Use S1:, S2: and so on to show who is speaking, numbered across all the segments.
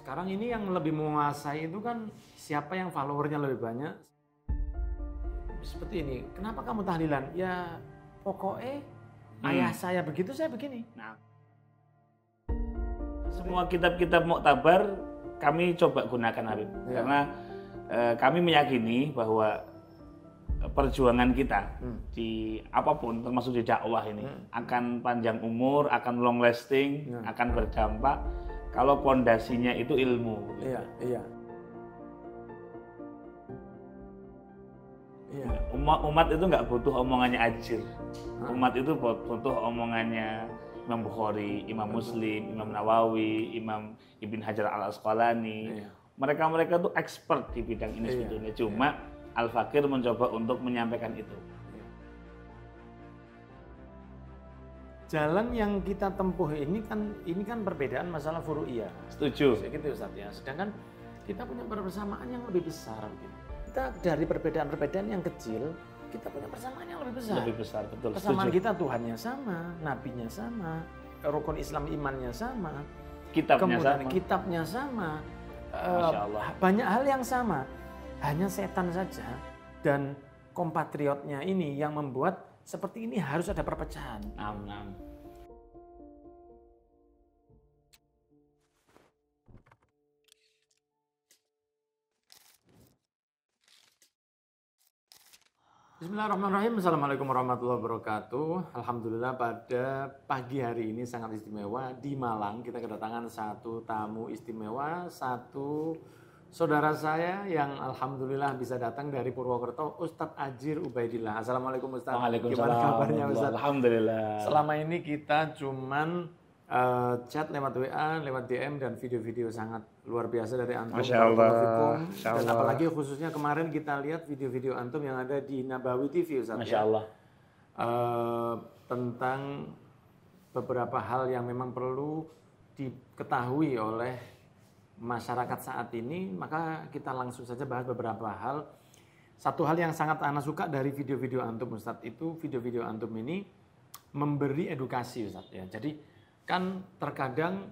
S1: Sekarang ini yang lebih menguasai itu kan siapa yang followernya lebih banyak. Seperti ini, kenapa kamu tahlilan? Ya pokoknya ayah saya begitu, saya begini.
S2: Nah, semua kitab-kitab Muktabar kami coba gunakan Habib. Karena kami meyakini bahwa perjuangan kita di apapun, termasuk di dakwah ini, akan panjang umur, akan long lasting, akan berdampak kalau pondasinya itu ilmu.
S1: Iya, iya. Iya.
S2: Umat itu nggak butuh omongannya Ajir. Umat itu butuh omongannya Imam Bukhari, Imam Muslim, Imam Nawawi, Imam Ibn Hajar Al-Asqalani. Mereka-mereka itu expert di bidang ini sebetulnya. Cuma Al-Fakir mencoba untuk menyampaikan itu.
S1: Jalan yang kita tempuh ini kan perbedaan masalah furu'iyah.
S2: Setuju.
S1: Gitu Ustaz ya. Sedangkan kita punya persamaan yang lebih besar. Gitu. Kita dari perbedaan-perbedaan yang kecil, kita punya persamaan yang lebih besar.
S2: Lebih besar, betul.
S1: Persamaan kita Tuhannya sama, nabinya sama, rukun Islam imannya sama, kitabnya sama.
S2: Masya Allah.
S1: Banyak hal yang sama. Hanya setan saja dan kompatriotnya ini yang membuat seperti ini harus ada perpecahan.
S2: Amin.
S1: Bismillahirrahmanirrahim. Assalamualaikum warahmatullahi wabarakatuh. Alhamdulillah pada pagi hari ini sangat istimewa. Di Malang kita kedatangan satu tamu istimewa, satu saudara saya yang alhamdulillah bisa datang dari Purwokerto, Ustadz Ajir Ubaidillah. Assalamualaikum Ustadz.
S2: Waalaikumsalam.
S1: Gimana kabarnya Ustadz?
S2: Alhamdulillah.
S1: Selama ini kita cuman chat lewat WA, lewat DM dan video-video sangat luar biasa dari antum.
S2: Masya Allah.
S1: Dan apalagi khususnya kemarin kita lihat video-video antum yang ada di Nabawi TV Ustadz.
S2: Masya Allah.
S1: Tentang beberapa hal yang memang perlu diketahui oleh masyarakat saat ini, maka kita langsung saja bahas beberapa hal. Satu hal yang sangat ana suka dari video-video antum Ustadz itu, video-video antum ini memberi edukasi Ustadz ya. Jadi kan terkadang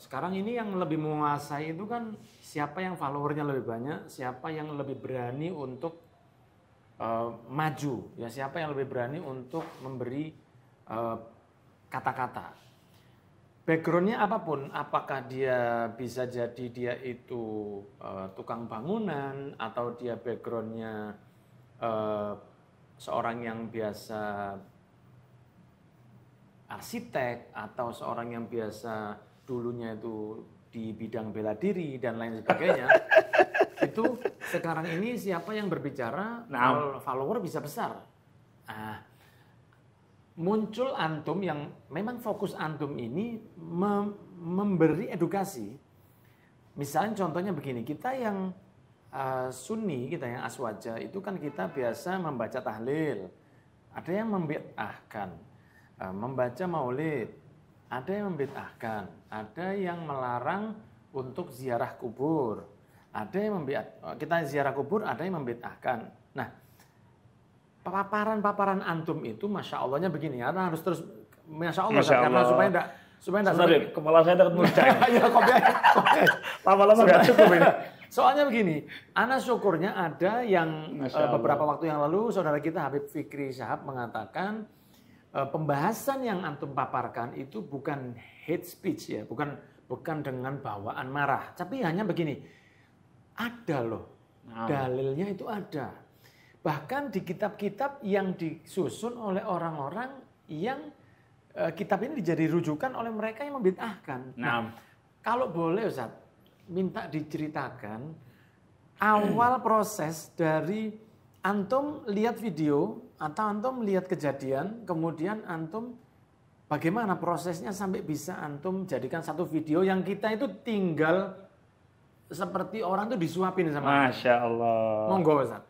S1: sekarang ini yang lebih menguasai itu kan siapa yang followernya lebih banyak, siapa yang lebih berani untuk maju, ya siapa yang lebih berani untuk memberi kata-kata. Backgroundnya apapun, apakah dia bisa jadi dia itu tukang bangunan atau dia backgroundnya seorang yang biasa arsitek atau seorang yang biasa dulunya itu di bidang bela diri dan lain sebagainya. Itu sekarang ini siapa yang berbicara, follower bisa besar. Nah, muncul antum yang memang fokus antum ini memberi edukasi. Misalnya contohnya begini, kita yang Sunni, kita yang Aswaja itu kan kita biasa membaca tahlil. Ada yang membid'ahkan. Membaca maulid, ada yang membid'ahkan, ada yang melarang untuk ziarah kubur, ada yang kita ziarah kubur, ada yang membid'ahkan. Nah, paparan antum itu, masya Allahnya begini, karena harus terus, masya Allah, karena supaya enggak
S2: kepala saya takut meledak.
S1: Ya, kopi.
S2: Lama-lama nggak cukup ini.
S1: Soalnya begini, ana syukurnya ada yang beberapa waktu yang lalu saudara kita Habib Fikri Syahab mengatakan pembahasan yang antum paparkan itu bukan hate speech ya, bukan dengan bawaan marah, tapi hanya begini, ada loh, dalilnya itu ada. Bahkan di kitab-kitab yang disusun oleh orang-orang yang kitab ini dijadi rujukan oleh mereka yang membid'ahkan. Nah, kalau boleh Ustaz, minta diceritakan awal proses dari antum lihat video atau antum lihat kejadian, kemudian antum bagaimana prosesnya sampai bisa antum jadikan satu video yang kita itu tinggal seperti orang tuh disuapin sama.
S2: Masya Allah.
S1: Monggo Ustaz.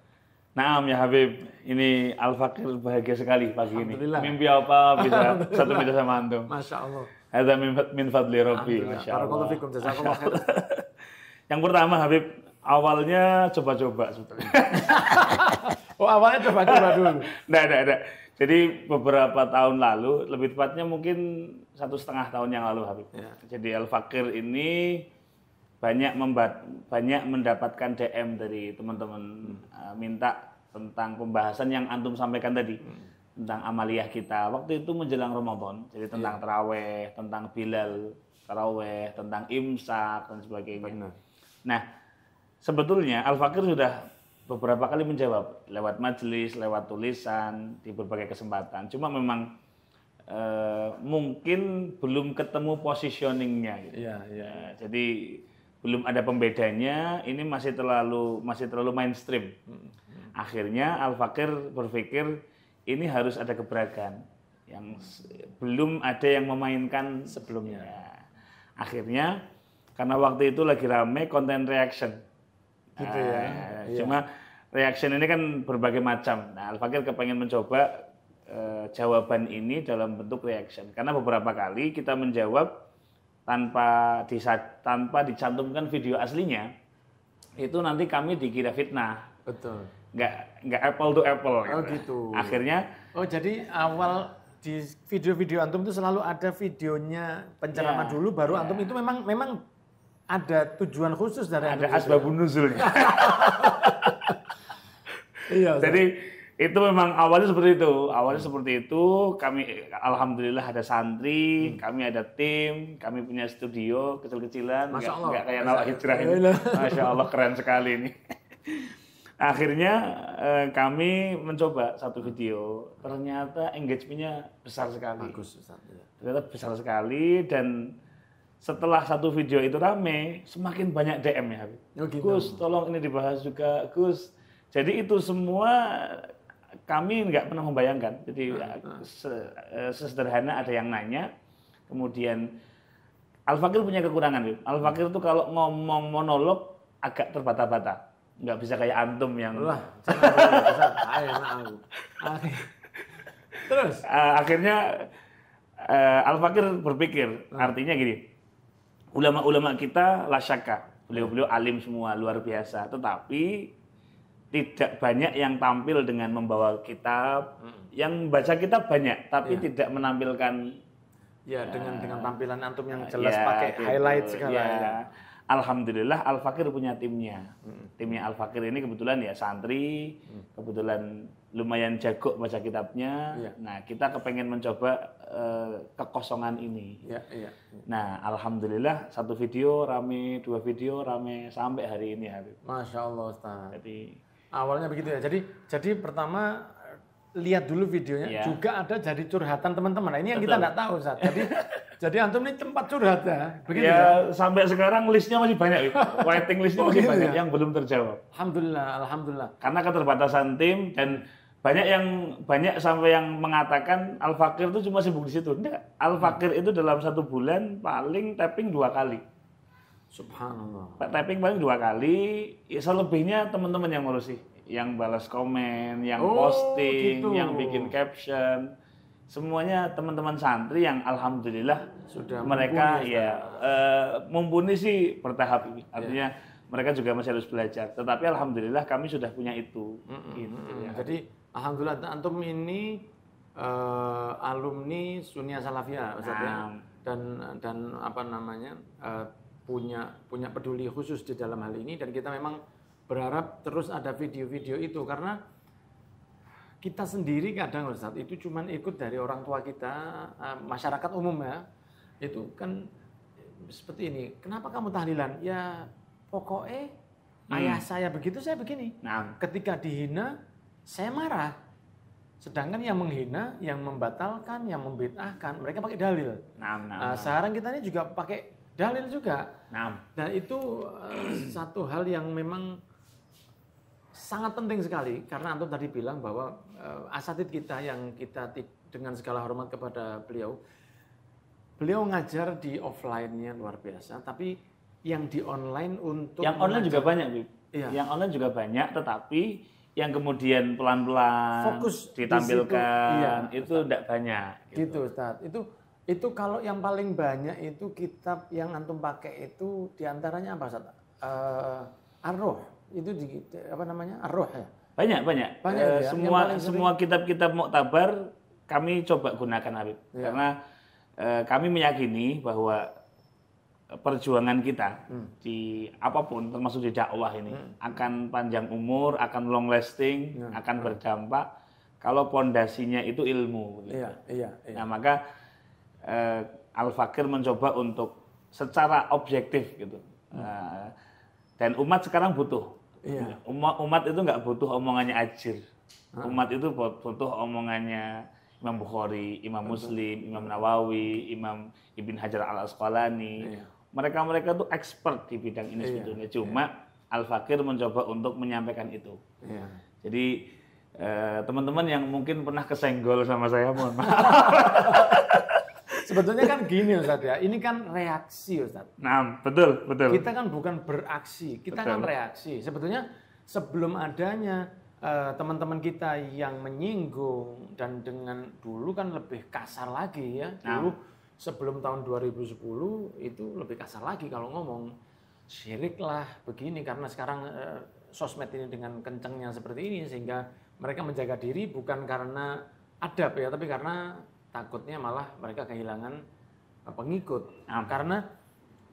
S2: Naam ya Habib, ini Al-Fakir bahagia sekali pagi ini. Mimpi apa bisa satu meja sama antum.
S1: Masya Allah.
S2: Hadza min fadli Rabbi. Masya Allah. Yang pertama Habib, awalnya coba-coba sebetulnya.
S1: Oh awalnya coba-coba dulu?
S2: Nggak. Jadi beberapa tahun lalu, lebih tepatnya mungkin 1,5 tahun yang lalu Habib. Ya. Jadi Al-Fakir ini banyak mendapatkan DM dari teman-teman minta tentang pembahasan yang antum sampaikan tadi tentang amaliyah kita waktu itu menjelang Ramadan. Jadi tentang taraweh, tentang Bilal taraweh, tentang imsak dan sebagainya.
S1: Benar.
S2: Nah, sebetulnya Al-Fakir sudah beberapa kali menjawab lewat majelis, lewat tulisan di berbagai kesempatan. Cuma memang mungkin belum ketemu positioningnya. Gitu. Jadi belum ada pembedanya. Ini masih terlalu mainstream. Akhirnya Al-Fakir berpikir ini harus ada gebrakan yang belum ada yang memainkan sebelumnya. Akhirnya karena waktu itu lagi rame konten reaction.
S1: Gitu ya.
S2: Cuma reaction ini kan berbagai macam. Nah, Al-Fakir kepengen mencoba jawaban ini dalam bentuk reaction. Karena beberapa kali kita menjawab tanpa dicantumkan video aslinya, itu nanti kami dikira fitnah.
S1: Betul.
S2: Nggak apple to apple.
S1: Oh gitu.
S2: Akhirnya.
S1: Oh jadi awal di video-video antum itu selalu ada videonya penceramah dulu, baru antum itu memang ada tujuan khusus dari
S2: ada asbabun nuzulnya.
S1: Iya.
S2: Jadi itu memang awalnya seperti itu. Kami alhamdulillah ada santri, kami ada tim, kami punya studio kecil-kecilan, nggak kayak Nawak Hijrah ini. Masya Allah keren sekali ini. Akhirnya kami mencoba satu video, ternyata engagement-nya besar sekali.
S1: Bagus, Ustaz.
S2: Ternyata besar sekali dan setelah satu video itu rame, semakin banyak DM ya Habib.
S1: Oh, gitu.
S2: Gus, tolong ini dibahas juga, Gus. Jadi itu semua kami nggak pernah membayangkan. Jadi sesederhana ada yang nanya, kemudian Al-Fakir punya kekurangan. Al-Fakir itu kalau ngomong monolog agak terbata-bata, nggak bisa kayak antum yang. Terus akhirnya Al-Fakir berpikir, artinya gini, ulama-ulama kita la syakka, beliau-beliau alim semua luar biasa, tetapi tidak banyak yang tampil dengan membawa kitab, yang baca kitab banyak, tapi tidak menampilkan
S1: dengan tampilan antum yang jelas pakai highlight segala.
S2: Alhamdulillah Al-Fakir punya timnya. Timnya Al-Fakir ini kebetulan ya santri, kebetulan lumayan jago baca kitabnya. Nah, kita kepengen mencoba kekosongan ini. Nah, alhamdulillah satu video rame, dua video rame sampai hari ini Habib.
S1: Masya Allah Ustaz.
S2: Jadi
S1: awalnya begitu ya. Jadi pertama lihat dulu videonya, juga ada jadi curhatan teman-teman. Nah, ini yang kita nggak tahu Ustaz. Jadi antum ini tempat curhat ya. Begitu ya.
S2: Sampai sekarang listnya masih banyak, waiting listnya masih banyak yang belum terjawab.
S1: Alhamdulillah.
S2: Karena keterbatasan tim dan banyak sampai yang mengatakan Al-Fakir itu cuma sibuk di situ. Enggak, Al-Fakir itu dalam satu bulan paling tapping 2 kali.
S1: Subhanallah.
S2: Tapping paling 2 kali, selebihnya teman-teman yang ngurusi, yang balas komen, yang posting, gitu. Yang bikin caption. Semuanya teman-teman santri yang alhamdulillah sudah mereka mumpuni sih bertahap ini. Artinya mereka juga masih harus belajar. Tetapi alhamdulillah kami sudah punya itu. Gitu, ya.
S1: Jadi alhamdulillah antum ini alumni Sunia Salafiyah Ustaz ya. Dan apa namanya? punya peduli khusus di dalam hal ini, dan kita memang berharap terus ada video-video itu karena kita sendiri kadang Ustaz itu cuman ikut dari orang tua kita, masyarakat umum ya, itu kan seperti ini. Kenapa kamu tahlilan? Ya pokoknya ayah saya begitu, saya begini. Ketika dihina saya marah. Sedangkan yang menghina, yang membatalkan, yang membid'ahkan, mereka pakai dalil. Sekarang kita ini juga pakai dalil juga. Dan itu satu hal yang memang sangat penting sekali, karena antum tadi bilang bahwa asatid kita yang kita dengan segala hormat kepada beliau ngajar di offline-nya luar biasa, tapi yang di online untuk
S2: yang online juga banyak, Bib. Yang online juga banyak, tetapi yang kemudian pelan-pelan fokus ditampilkan itu tidak banyak.
S1: Gitu Ustaz. Itu kalau yang paling banyak itu kitab yang antum pakai itu diantaranya apa Ustaz? Ar-Ruh. Itu apa namanya? Ar-Ruh ya?
S2: Banyak. Semua kitab-kitab Muktabar kami coba gunakan Habib. Karena kami meyakini bahwa perjuangan kita di apapun, termasuk di dakwah ini, akan panjang umur, akan long lasting, akan berdampak kalau pondasinya itu ilmu. Gitu.
S1: Iya.
S2: Nah, maka Al-Fakir mencoba untuk secara objektif gitu. Dan umat sekarang butuh.
S1: Iya.
S2: Umat itu nggak butuh omongannya Ajir. Umat itu butuh omongannya Imam Bukhari, Imam Muslim, Imam Nawawi, Imam Ibn Hajar Al-Asqalani. Iya. Mereka itu expert di bidang ini sebetulnya. Cuma Al-Fakir mencoba untuk menyampaikan itu. Iya. Jadi teman-teman yang mungkin pernah kesenggol sama saya, mohon maaf.
S1: Sebetulnya kan gini Ustaz ya, ini kan reaksi Ustaz.
S2: Nah, betul.
S1: Kita kan bukan beraksi, kita kan reaksi. Sebetulnya sebelum adanya teman-teman kita yang menyinggung dan dengan dulu kan lebih kasar lagi ya. Dulu sebelum tahun 2010 itu lebih kasar lagi kalau ngomong syirik lah begini, karena sekarang sosmed ini dengan kencengnya seperti ini sehingga mereka menjaga diri bukan karena adab ya, tapi karena takutnya malah mereka kehilangan pengikut. Karena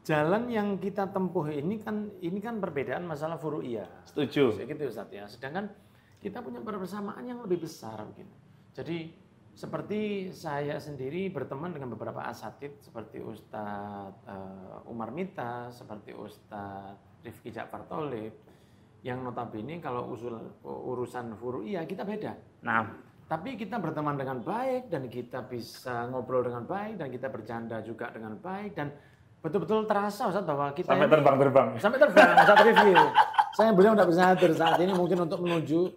S1: jalan yang kita tempuh ini kan perbedaan masalah furu'iyah.
S2: Setuju.
S1: Gitu Ustaz ya. Sedangkan kita punya persamaan yang lebih besar begini. Jadi seperti saya sendiri berteman dengan beberapa asatid seperti Ustadz Umar Mita, seperti Ustadz Rifki Ja'far Tholib, yang notabene kalau urusan furu'iyah kita beda.
S2: Nah,
S1: tapi kita berteman dengan baik dan kita bisa ngobrol dengan baik dan kita bercanda juga dengan baik dan betul-betul terasa Ustaz bahwa kita
S2: sampai terbang.
S1: Sampai terbang Ustaz Rifki. Saya beliau tidak bisa hadir saat ini mungkin untuk menuju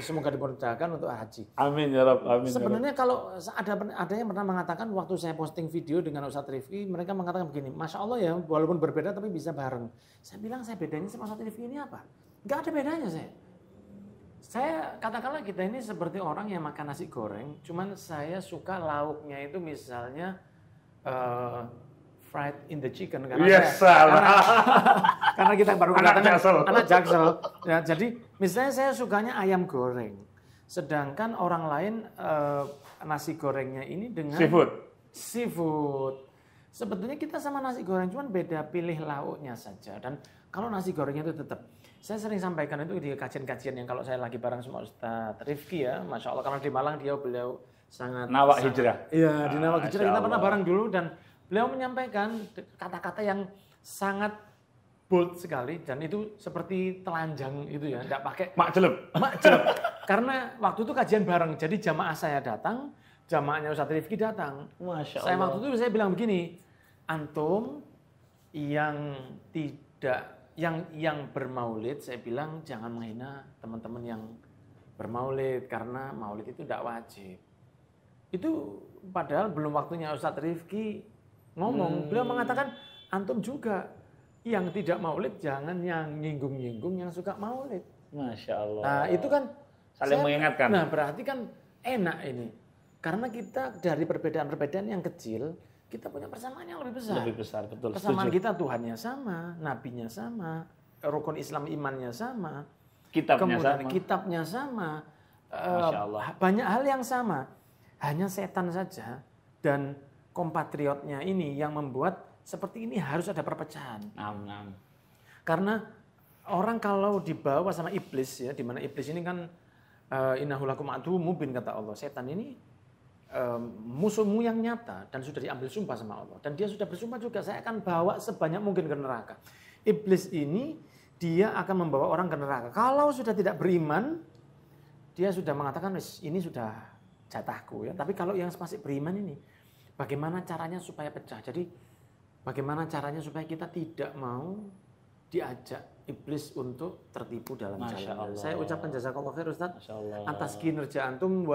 S1: semoga dipercayakan untuk haji.
S2: Amin ya Rabb, amin.
S1: Sebenarnya kalau ada yang pernah mengatakan waktu saya posting video dengan Ustadz Rifki, mereka mengatakan begini, Masya Allah ya, walaupun berbeda tapi bisa bareng. Saya bilang, saya bedanya sama Ustadz Rifki ini apa? Gak ada bedanya saya. Saya katakanlah kita ini seperti orang yang makan nasi goreng, cuman saya suka lauknya itu misalnya fried in the chicken karena kita baru anak jaksel. Ya, jadi misalnya saya sukanya ayam goreng, sedangkan orang lain nasi gorengnya ini dengan seafood. Sebetulnya kita sama nasi goreng, cuman beda pilih lauknya saja. Dan kalau nasi gorengnya itu tetap, saya sering sampaikan itu di kajian-kajian yang kalau saya lagi bareng sama Ustadz Rifki ya, Masya Allah, karena di Malang beliau sangat
S2: Nawak Hijrah.
S1: Iya, di Nawak Hijrah kita pernah bareng dulu dan beliau menyampaikan kata-kata yang sangat bold sekali dan itu seperti telanjang itu ya, tidak pakai
S2: makjeleb.
S1: Karena waktu itu kajian bareng, jadi jamaah saya datang, jamaahnya Ustadz Rifki datang.
S2: Masya Allah.
S1: Saya waktu itu saya bilang begini, antum yang bermaulid, saya bilang jangan menghina teman-teman yang bermaulid karena maulid itu tidak wajib. Itu padahal belum waktunya Ustadz Rifki ngomong, beliau mengatakan antum juga yang tidak maulid jangan yang nyinggung-nyinggung yang suka maulid.
S2: Masya Allah.
S1: Nah itu kan
S2: saling mengingatkan.
S1: Nah berarti kan enak ini, karena kita dari perbedaan-perbedaan yang kecil kita punya persamaan yang lebih besar.
S2: Lebih besar, betul.
S1: Persamaan kita Tuhannya sama, nabinya sama, rukun Islam imannya sama, kitabnya sama,
S2: Masya Allah.
S1: banyak hal yang sama. Hanya setan saja dan kompatriotnya ini yang membuat seperti ini harus ada perpecahan. Karena orang kalau dibawa sama iblis ya, di mana iblis ini kan innahu lakum aduwwum mubin kata Allah. Setan ini musuhmu yang nyata dan sudah diambil sumpah sama Allah. Dan dia sudah bersumpah juga, saya akan bawa sebanyak mungkin ke neraka. Iblis ini dia akan membawa orang ke neraka. Kalau sudah tidak beriman, dia sudah mengatakan ini sudah jatahku ya. Tapi kalau yang masih beriman ini, bagaimana caranya supaya pecah? Jadi bagaimana caranya supaya kita tidak mau diajak iblis untuk tertipu dalam jalan. Saya ucapkan jazakallahu khair Ustaz atas kinerja antum,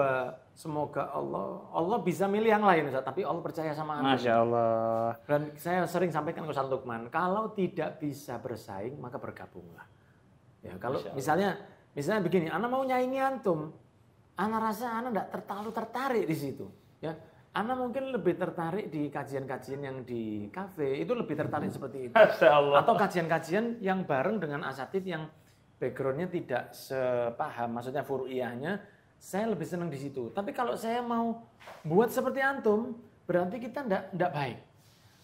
S1: semoga Allah bisa milih yang lain Ustaz, tapi Allah percaya sama antum.
S2: Masya Allah.
S1: Dan saya sering sampaikan ke Ustaz Lukman, kalau tidak bisa bersaing maka bergabunglah. Ya, kalau misalnya begini, ana mau nyaingi antum, ana rasa ana enggak terlalu tertarik di situ, ya. Ana mungkin lebih tertarik di kajian-kajian yang di kafe, itu lebih tertarik seperti itu. Atau kajian-kajian yang bareng dengan asatid yang backgroundnya tidak sepaham, maksudnya furu'iyahnya, saya lebih senang di situ. Tapi kalau saya mau buat seperti antum, berarti kita enggak baik.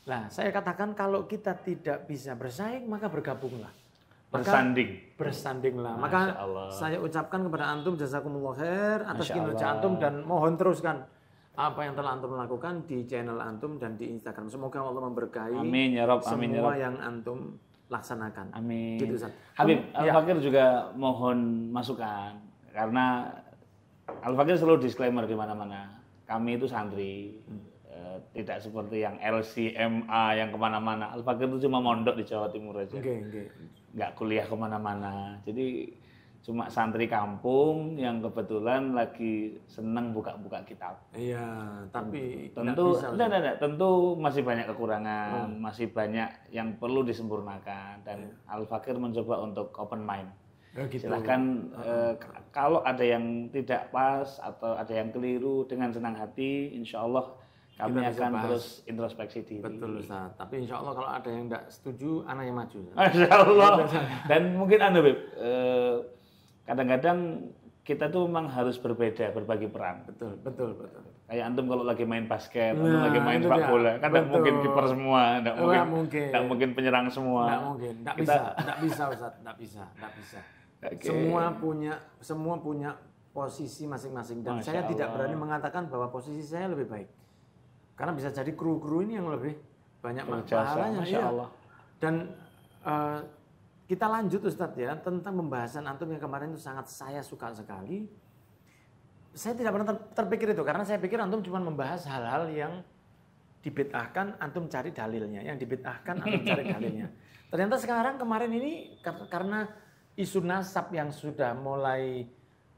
S1: Nah, saya katakan kalau kita tidak bisa bersaing, maka bergabunglah. Bersandinglah. Maka saya ucapkan kepada antum jazakumullah khair atas kinerja antum dan mohon teruskan apa yang telah antum lakukan di channel antum dan di Instagram. Semoga Allah memberkahi semua yang antum laksanakan.
S2: Amin.
S1: Gitu, Ustaz.
S2: Habib, Al-Fakir juga mohon masukan karena Al-Fakir selalu disclaimer di mana-mana. Kami itu santri. Tidak seperti yang LCMA yang kemana-mana. Al-Fakir itu cuma mondok di Jawa Timur aja. Nggak kuliah kemana-mana. Jadi cuma santri kampung yang kebetulan lagi seneng buka-buka kitab.
S1: Iya, tapi
S2: tentu tentu masih banyak kekurangan, masih banyak yang perlu disempurnakan dan Al-Fakir mencoba untuk open mind. Gitu. Silahkan kalau ada yang tidak pas atau ada yang keliru dengan senang hati, insya Allah kami akan terus introspeksi diri.
S1: Betul, Ustaz. Tapi insya Allah kalau ada yang tidak setuju, anak yang maju.
S2: Insya Allah. Dan mungkin Beb, kadang-kadang kita tuh memang harus berbagi peran.
S1: Betul.
S2: Kayak antum kalau lagi main basket, antum lagi main sepak bola, kan tidak mungkin kiper semua, tidak mungkin penyerang semua.
S1: Tidak bisa, Ustaz. Tidak bisa. Okay. Semua punya posisi masing-masing dan saya tidak berani mengatakan bahwa posisi saya lebih baik. Karena bisa jadi kru-kru ini yang lebih banyak pahalanya.
S2: Masya Allah.
S1: Dan kita lanjut Ustadz ya, tentang pembahasan antum yang kemarin itu sangat saya suka sekali. Saya tidak pernah terpikir itu, karena saya pikir antum cuma membahas hal-hal yang dibid'ahkan, antum cari dalilnya. Yang dibid'ahkan, antum cari dalilnya. Ternyata sekarang kemarin ini karena isu nasab yang sudah mulai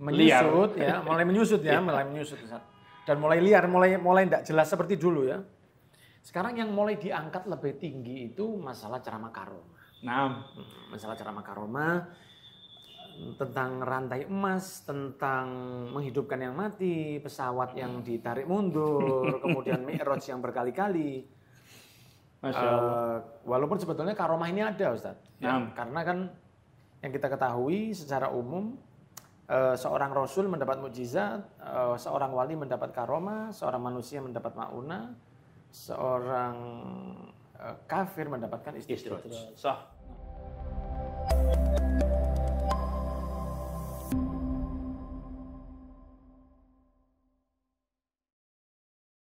S1: menyusut Ustadz. Dan mulai liar, mulai tidak jelas seperti dulu ya. Sekarang yang mulai diangkat lebih tinggi itu masalah ceramah karomah. Masalah ceramah karomah tentang rantai emas, tentang menghidupkan yang mati, pesawat yang ditarik mundur, kemudian mi'raj yang berkali-kali. Walaupun sebetulnya karomah ini ada, Ustaz. Ya, karena kan yang kita ketahui secara umum seorang rasul mendapat mukjizat, seorang wali mendapat karomah, seorang manusia mendapat maunah, seorang kafir mendapatkan istidraj.